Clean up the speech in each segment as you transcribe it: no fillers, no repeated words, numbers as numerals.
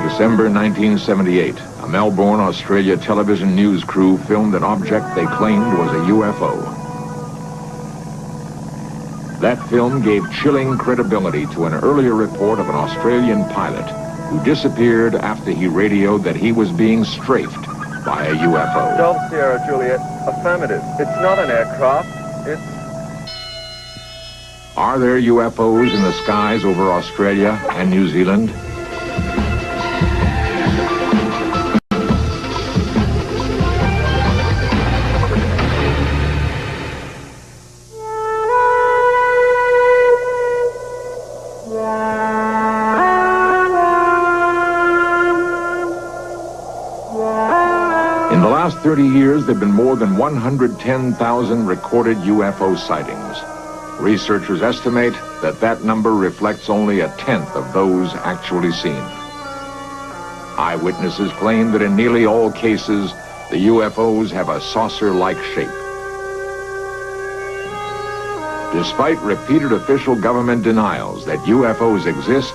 December 1978, a Melbourne, Australia television news crew filmed an object they claimed was a UFO. That film gave chilling credibility to an earlier report of an Australian pilot who disappeared after he radioed that he was being strafed by a UFO. Delta Sierra Juliet, affirmative. It's not an aircraft, it's... Are there UFOs in the skies over Australia and New Zealand? In the last 30 years, there have been more than 110,000 recorded UFO sightings. Researchers estimate that that number reflects only a tenth of those actually seen. Eyewitnesses claim that in nearly all cases, the UFOs have a saucer-like shape. Despite repeated official government denials that UFOs exist,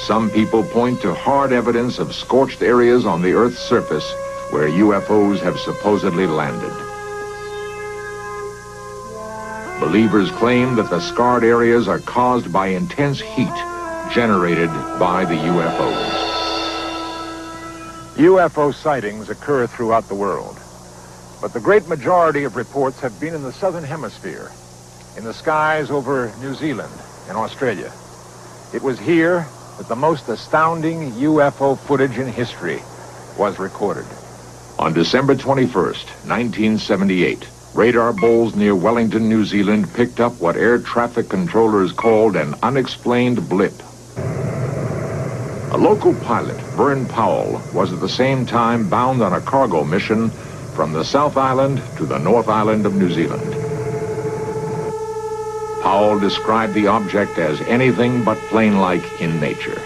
some people point to hard evidence of scorched areas on the Earth's surface where UFOs have supposedly landed. Believers claim that the scarred areas are caused by intense heat generated by the UFOs. UFO sightings occur throughout the world, but the great majority of reports have been in the southern hemisphere, in the skies over New Zealand and Australia. It was here that the most astounding UFO footage in history was recorded. On December 21st, 1978, radar bowls near Wellington, New Zealand picked up what air traffic controllers called an unexplained blip. A local pilot, Vern Powell, was at the same time bound on a cargo mission from the South Island to the North Island of New Zealand. Powell described the object as anything but plane-like in nature.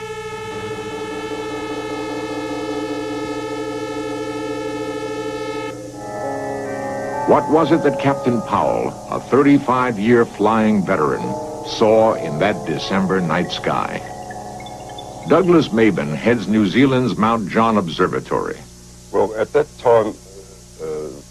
What was it that Captain Powell, a 35-year flying veteran, saw in that December night sky? Douglas Maben heads New Zealand's Mount John Observatory. Well, at that time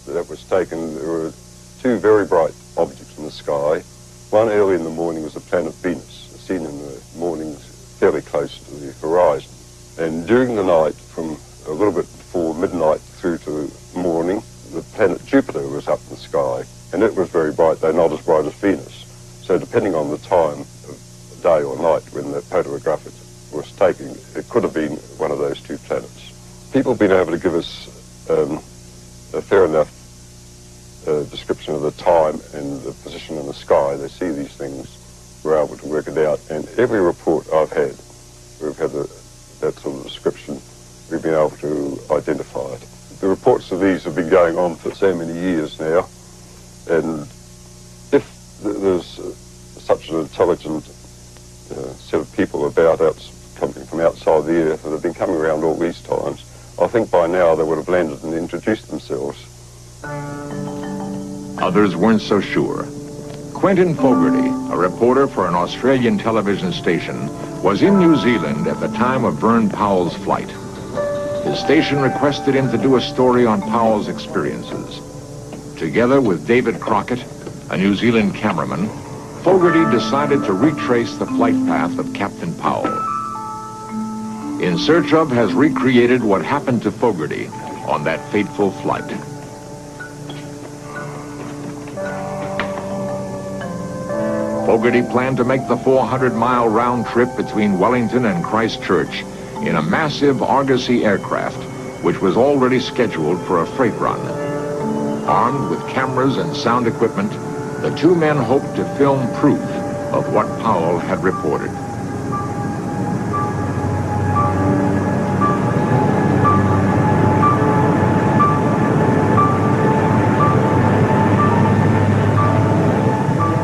that was taken, there were two very bright objects in the sky. One early in the morning was the planet Venus, seen in the mornings fairly close to the horizon. And during the night, from a little bit before midnight through to morning, the planet Jupiter was up in the sky, and it was very bright, though not as bright as Venus. So depending on the time of day or night when the photograph was taken, it could have been one of those two planets. People have been able to give us a fair enough description of the time and the position in the sky. They see these things, we're able to work it out, and every report I've had, we've had that sort of description, we've been able to identify it. The reports of these have been going on for so many years now, and if there's such an intelligent set of people about coming from outside the Earth that have been coming around all these times, I think by now they would have landed and introduced themselves. Others weren't so sure. Quentin Fogarty, a reporter for an Australian television station, was in New Zealand at the time of Vern Powell's flight. His station requested him to do a story on Powell's experiences. Together with David Crockett, a New Zealand cameraman, Fogarty decided to retrace the flight path of Captain Powell. In Search Of has recreated what happened to Fogarty on that fateful flight. Fogarty planned to make the 400-mile round trip between Wellington and Christchurch in a massive Argosy aircraft, which was already scheduled for a freight run. Armed with cameras and sound equipment, the two men hoped to film proof of what Powell had reported.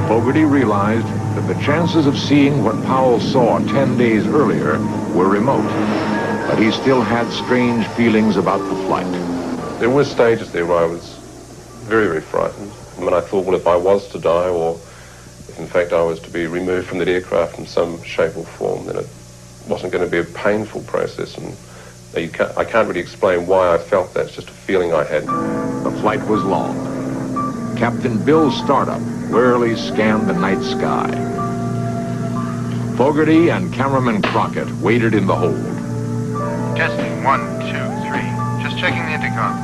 Fogarty realized that the chances of seeing what Powell saw 10 days earlier were remote, but he still had strange feelings about the flight. There were stages there where I was very, very frightened. When I thought, well, if I was to die, or if in fact I was to be removed from that aircraft in some shape or form, then it wasn't going to be a painful process, and I can't really explain why I felt that. It's just a feeling I had. The flight was long. Captain Bill Startup warily scanned the night sky. Fogarty and cameraman Crockett waited in the hold. Testing, 1, 2, 3. Just checking the intercom.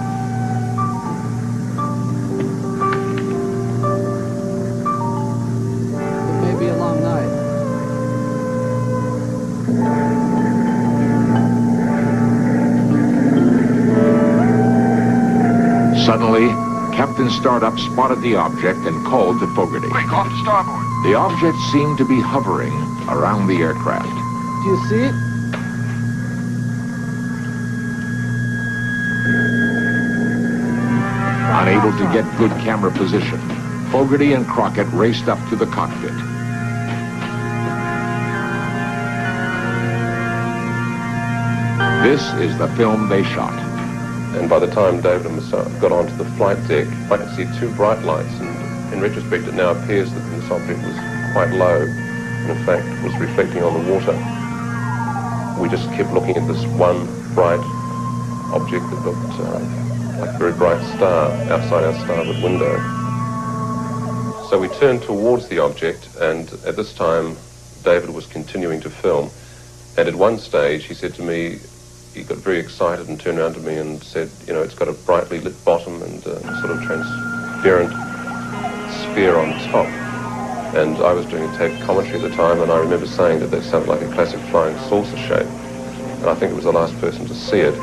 It may be a long night. Suddenly, Captain Startup spotted the object and called to Fogarty. Quick, off to starboard. The object seemed to be hovering around the aircraft. Do you see it? Unable to get good camera position, Fogarty and Crockett raced up to the cockpit. This is the film they shot. And by the time David and myself got onto the flight deck, I could see two bright lights, and in retrospect it now appears that this object was quite low, and in fact was reflecting on the water. We just kept looking at this one bright object that looked like a very bright star outside our starboard window. So we turned towards the object, and at this time David was continuing to film, and at one stage he said to me, he got very excited and turned around to me and said, you know, it's got a brightly lit bottom and a sort of transparent sphere on top. And I was doing a tape commentary at the time, and I remember saying that sounded like a classic flying saucer shape. And I think it was the last person to see it,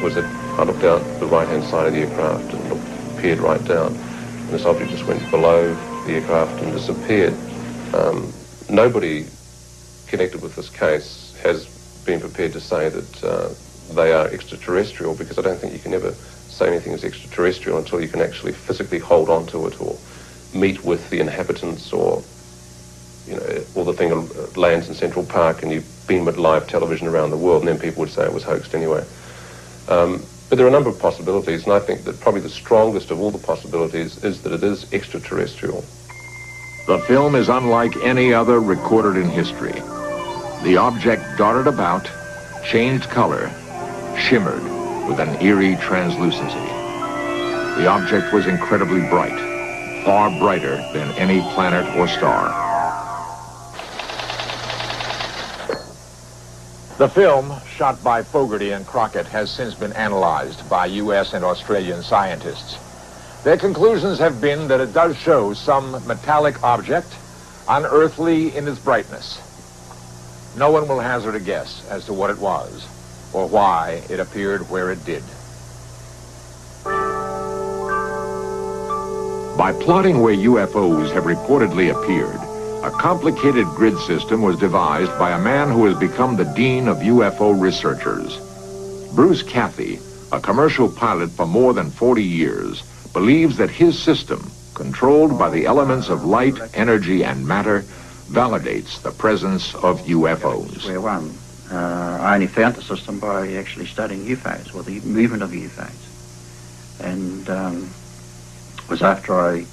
was that I looked out the right-hand side of the aircraft and peered right down. And this object just went below the aircraft and disappeared. Nobody connected with this case has been prepared to say that they are extraterrestrial, because I don't think you can ever say anything is extraterrestrial until you can actually physically hold on to it or meet with the inhabitants, or, you know, or the thing lands in Central Park and you beam it live television around the world, and then people would say it was hoaxed anyway. But there are a number of possibilities, and I think that probably the strongest of all the possibilities is that it is extraterrestrial. The film is unlike any other recorded in history. The object darted about, changed color, shimmered with an eerie translucency. The object was incredibly bright, far brighter than any planet or star. The film, shot by Fogarty and Crockett, has since been analyzed by U.S. and Australian scientists. Their conclusions have been that it does show some metallic object, unearthly in its brightness. No one will hazard a guess as to what it was, or why it appeared where it did. By plotting where UFOs have reportedly appeared, a complicated grid system was devised by a man who has become the dean of UFO researchers. Bruce Cathy, a commercial pilot for more than 40 years, believes that his system, controlled by the elements of light, energy, and matter, validates the presence of UFOs. Square one. I only found the system by actually studying UFOs, or the movement of UFOs. And it was after I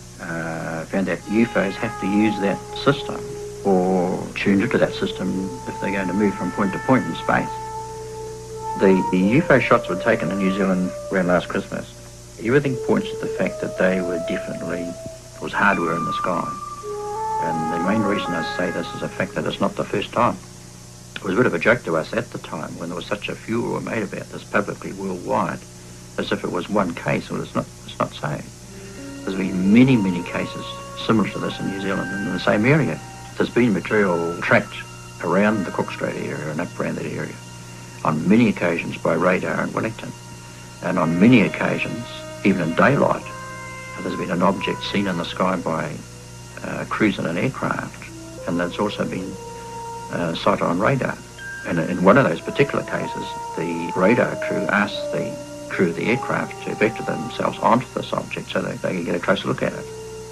found out UFOs have to use that system, or tune into that system if they're going to move from point to point in space. The UFO shots were taken in New Zealand around last Christmas. Everything points to the fact that they were definitely, it was hardware in the sky. And the main reason I say this is the fact that it's not the first time. It was a bit of a joke to us at the time when there was such a furor made about this publicly worldwide, as if it was one case. Well, it's not so. There's been many, many cases similar to this in New Zealand and in the same area. There's been material tracked around the Cook Strait area and up around that area on many occasions by radar in Wellington. And on many occasions, even in daylight, there's been an object seen in the sky by crews in an aircraft, and that's also been sighted on radar. And in one of those particular cases, the radar crew asked the crew of the aircraft to vector themselves onto this object so that they could get a closer look at it.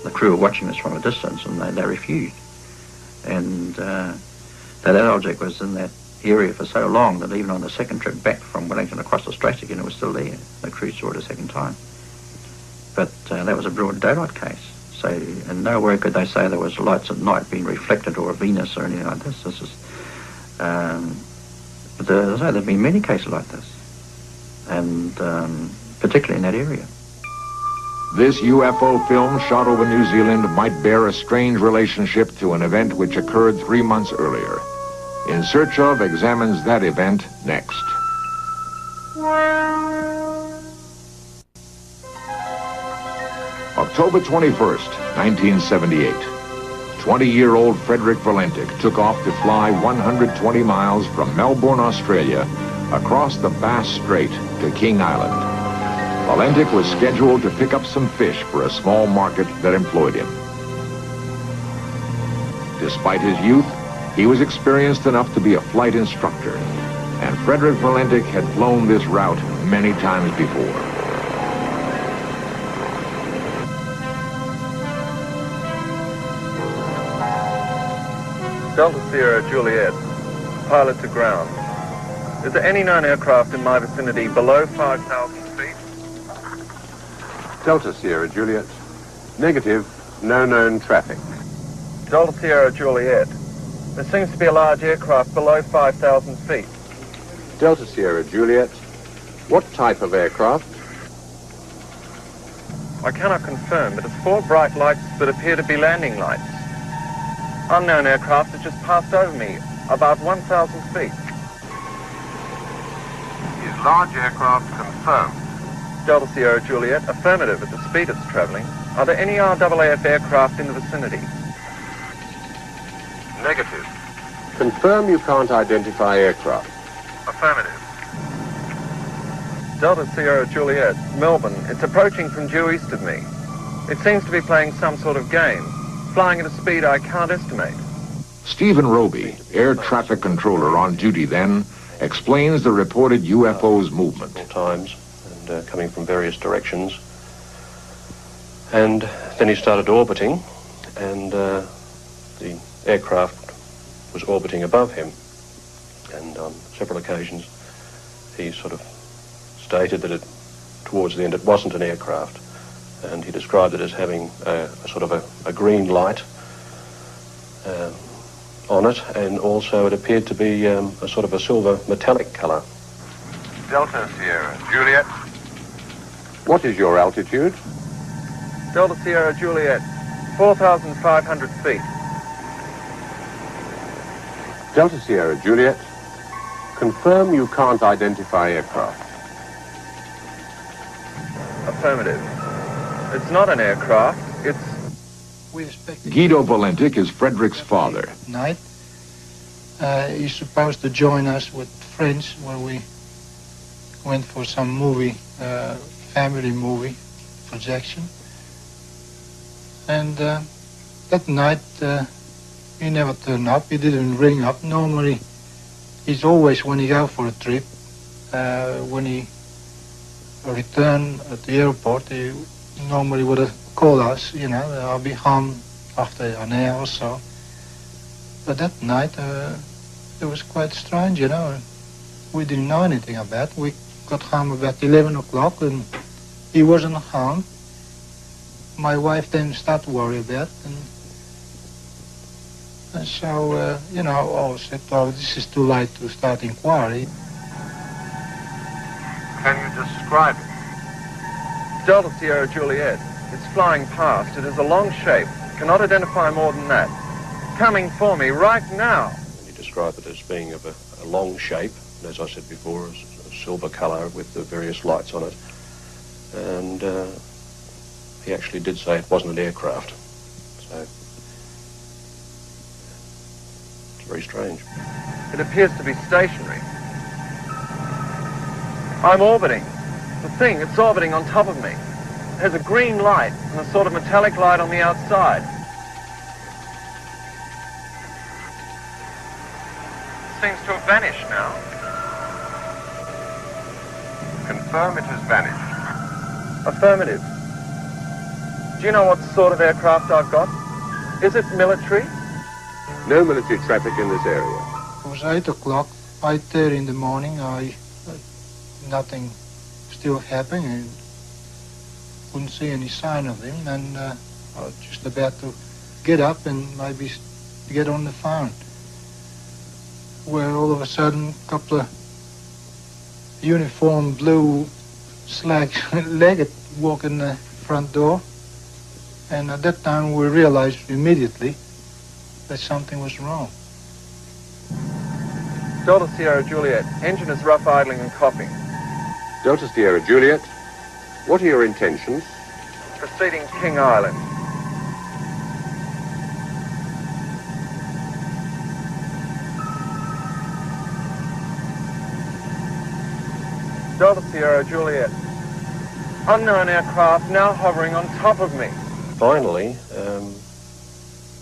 The crew were watching this from a distance, and they refused. And that object was in that area for so long that even on the second trip back from Wellington across the strait again, it was still there. The crew saw it a second time. But that was a broad daylight case. So in nowhere could they say there was lights at night being reflected, or a Venus or anything like this. This is, but there have been many cases like this. and particularly in that area. This UFO film shot over New Zealand might bear a strange relationship to an event which occurred 3 months earlier. In Search Of examines that event next. October 21st, 1978. 20-year-old Frederick Valentic took off to fly 120 miles from Melbourne, Australia, across the Bass Strait to King Island. Valentic was scheduled to pick up some fish for a small market that employed him. Despite his youth, he was experienced enough to be a flight instructor, and Frederick Valentic had flown this route many times before. Delta Sierra Juliet, pilot to ground. Is there any known aircraft in my vicinity below 5,000 feet? Delta Sierra Juliet. Negative, no known traffic. Delta Sierra Juliet. There seems to be a large aircraft below 5,000 feet. Delta Sierra Juliet. What type of aircraft? I cannot confirm, but it's 4 bright lights that appear to be landing lights. Unknown aircraft has just passed over me, about 1,000 feet. Is large aircraft confirmed? Delta Sierra Juliet, affirmative at the speed it's traveling. Are there any RAAF aircraft in the vicinity? Negative. Confirm you can't identify aircraft. Affirmative. Delta Sierra Juliet, Melbourne. It's approaching from due east of me. It seems to be playing some sort of game, flying at a speed I can't estimate. Stephen Roby, air traffic controller on duty then, explains the reported UFO's movement. Times and coming from various directions. And then he started orbiting, and the aircraft was orbiting above him. And on several occasions he sort of stated that towards the end it wasn't an aircraft, and he described it as having a sort of a green light on it, and also it appeared to be a sort of a silver metallic colour. Delta Sierra Juliet. What is your altitude? Delta Sierra Juliet, 4,500 feet. Delta Sierra Juliet. Confirm you can't identify aircraft. Affirmative. It's not an aircraft, it's... Guido Valentic is Frederick's father. Night. He's supposed to join us with friends where we went for some movie, family movie projection. And that night he never turned up, he didn't ring up. Normally he's always, when he go for a trip, when he return at the airport, he normally would have called us, you know, I'll be home after an hour or so. But that night, it was quite strange, you know. We didn't know anything about it. We got home about 11 o'clock and he wasn't home. My wife then started to worry about it. And so, you know, I said, well, this is too late to start inquiry. Can you describe it? Delta Sierra Juliet. It's flying past. It is a long shape. Cannot identify more than that. Coming for me right now. He described it as being of a long shape, and as I said before, a silver colour with the various lights on it. And he actually did say it wasn't an aircraft. So it's very strange. It appears to be stationary. I'm orbiting. The thing, it's orbiting on top of me. It has a green light and a sort of metallic light on the outside. It seems to have vanished now. Confirm it has vanished. Affirmative. Do you know what sort of aircraft I've got? Is it military? No military traffic in this area. It was 8 o'clock, 8:30 in the morning. Nothing still happening, and couldn't see any sign of him, and I was just about to get up and maybe get on the phone, where all of a sudden a couple of uniform blue slack-legged walk in the front door. And at that time we realized immediately that something was wrong. Delta Sierra Juliet, engine is rough idling and coughing. Delta Sierra Juliet, what are your intentions? Proceeding King Island. Delta Sierra Juliet, unknown aircraft now hovering on top of me. Finally,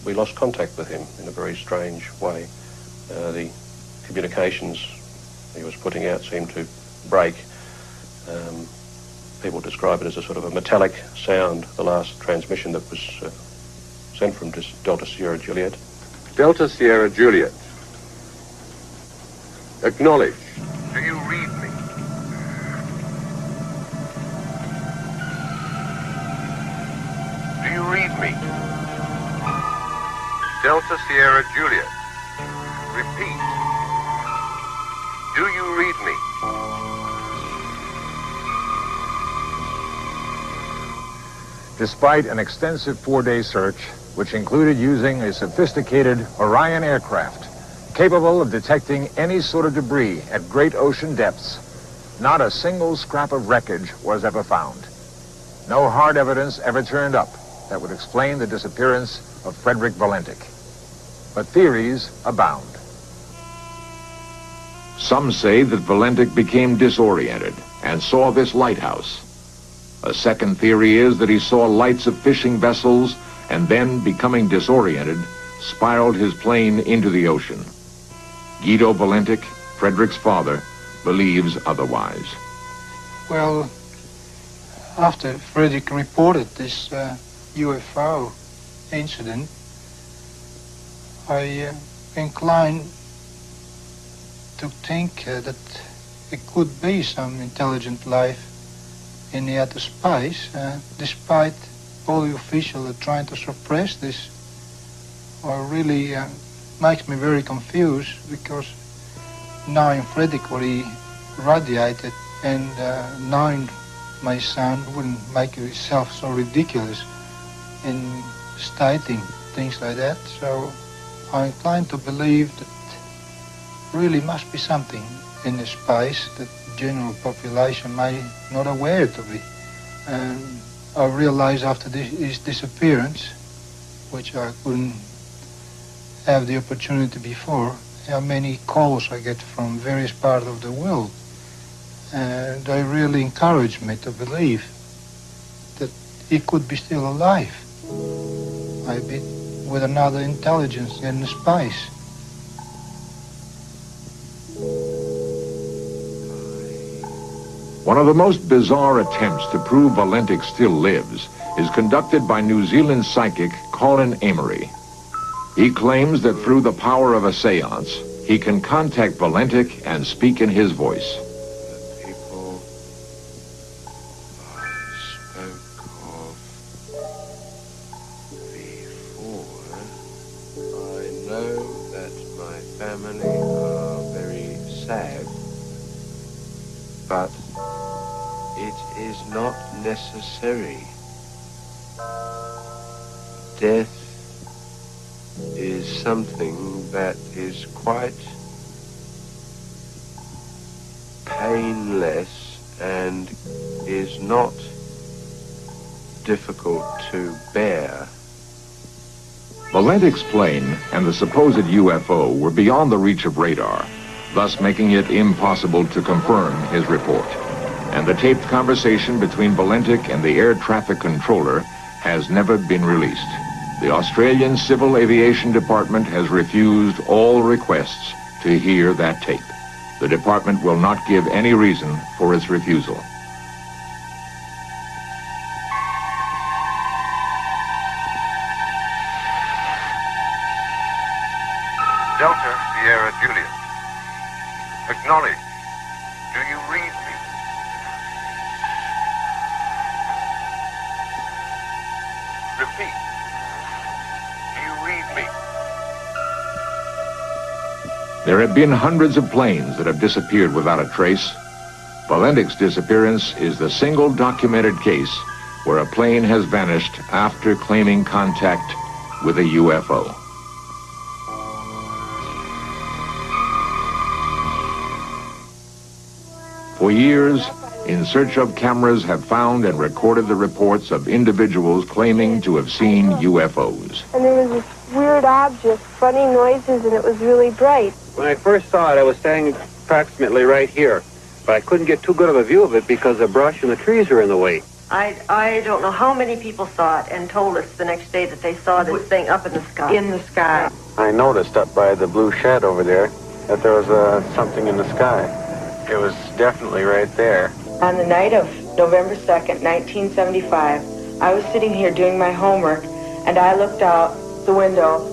we lost contact with him in a very strange way. The communications he was putting out seemed to break. People describe it as a sort of a metallic sound, the last transmission that was sent from Delta Sierra Juliet. Delta Sierra Juliet, acknowledge. Do you read me? Do you read me? Delta Sierra Juliet. Repeat. Do you read me? Despite an extensive 4-day search, which included using a sophisticated Orion aircraft capable of detecting any sort of debris at great ocean depths, not a single scrap of wreckage was ever found. No hard evidence ever turned up that would explain the disappearance of Frederick Valentik. But theories abound. Some say that Valentik became disoriented and saw this lighthouse. A second theory is that he saw lights of fishing vessels and then, becoming disoriented, spiraled his plane into the ocean. Guido Valentik, Frederick's father, believes otherwise. Well, after Frederick reported this UFO incident, I inclined to think that it could be some intelligent life in the outer space, despite all the officials are trying to suppress this. Really makes me very confused, because knowing Frederick what he radiated and knowing my son wouldn't make himself so ridiculous in stating things like that. So I'm inclined to believe that really must be something in the space that the general population may not aware to be. And I realized after his disappearance, which I couldn't have the opportunity before, how many calls I get from various parts of the world. And they really encouraged me to believe that he could be still alive, maybe with another intelligence in the space. One of the most bizarre attempts to prove Valentik still lives is conducted by New Zealand psychic Colin Amory. He claims that through the power of a seance, he can contact Valentik and speak in his voice. The people I spoke of before, I know that my family are very sad, but it is not necessary. Death is something that is quite painless and is not difficult to bear. Valentik's plane and the supposed UFO were beyond the reach of radar, thus making it impossible to confirm his report. And the taped conversation between Valentik and the air traffic controller has never been released. The Australian Civil Aviation Department has refused all requests to hear that tape. The department will not give any reason for its refusal. Delta Sierra Juliet. Acknowledge. Do you read me? Repeat. Do you read me? There have been hundreds of planes that have disappeared without a trace. Valentich's disappearance is the single documented case where a plane has vanished after claiming contact with a UFO. For years, In Search Of cameras have found and recorded the reports of individuals claiming to have seen UFOs. And there was this weird object, funny noises, and it was really bright. When I first saw it, I was standing approximately right here, but I couldn't get too good of a view of it because the brush and the trees were in the way. I don't know how many people saw it and told us the next day that they saw this thing up in the sky. In the sky. I noticed up by the blue shed over there that there was something in the sky. It was definitely right there. On the night of November 2nd, 1975, I was sitting here doing my homework, and I looked out the window,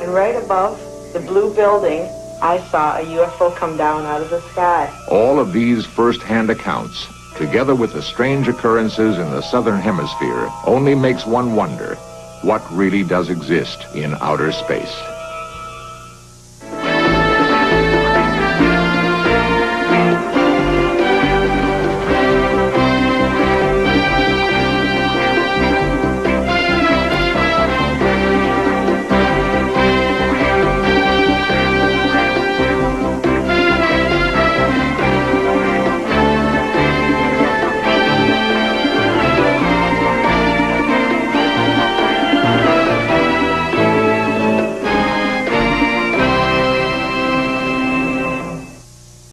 and right above the blue building, I saw a UFO come down out of the sky. All of these first-hand accounts, together with the strange occurrences in the southern hemisphere, only makes one wonder what really does exist in outer space.